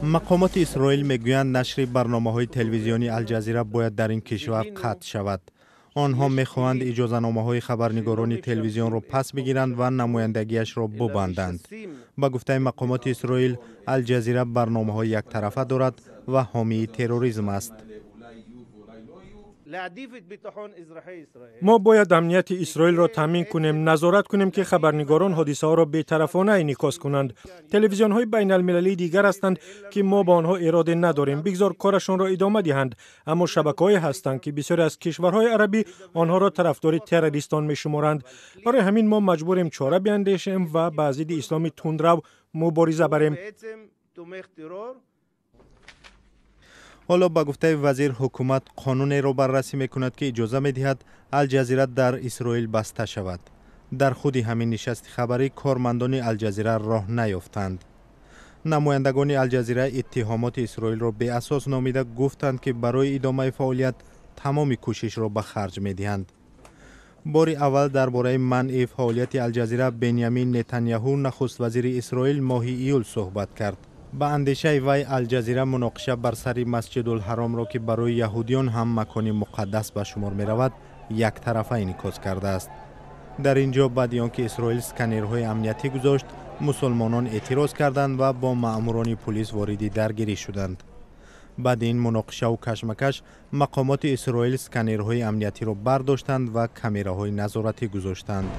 مقامات اسرائیل میگویند نشر برنامه‌های تلویزیونی الجزیره باید در این کشور قطع شود. آنها میخواهند اجازه‌نامه‌های خبرنگاران تلویزیون را پس بگیرند و نمایندگیش را ببندند. با گفته مقامات اسرائیل، الجزیره برنامه‌های یک طرفه دارد و حامی تروریسم است. ما باید امنیت اسرائیل را تامین کنیم، نظارت کنیم که خبرنگاران حادثه ها را بی‌طرفانه انعکاس کنند. تلویزیون های بین المللی دیگر هستند که ما با آنها اراده نداریم، بگذار کارشان را ادامه دهند. اما شبکه‌های هستند که بسیاری از کشورهای عربی آنها را طرفدار تروریستان می‌شمارند. برای همین ما مجبوریم چاره بیندیشیم و با ضد اسلام تندرو مبارزه بریم. حالا با گفته وزیر، حکومت قانونی را بررسی میکند که اجازه میدهد الجزیره در اسرائیل بسته شود. در خود همین نشست خبری کارمندان الجزیره راه نیافتند. نمایندگان الجزیره اتهامات اسرائیل را به اساس نامیده گفتند که برای ادامه فعالیت تمام کوشش را به خرج میدهند. بار اول درباره منع فعالیت الجزیره بنیامین نتانیاهو نخست وزیر اسرائیل ماه ایول صحبت کرد. با اندیشه وی الجزیره مناقشه بر سر مسجد الحرام را که برای یهودیان هم مکان مقدس به شمار می رود یک طرفه انعکاس کرده است. در اینجا بعد آنکه اسرائیل اسکنرهای امنیتی گذاشت، مسلمانان اعتراض کردند و با مأموران پلیس وارد درگیری شدند. بعد این مناقشه و کشمکش، مقامات اسرائیل اسکنرهای امنیتی را برداشتند و کامراهای نظارتی گذاشتند.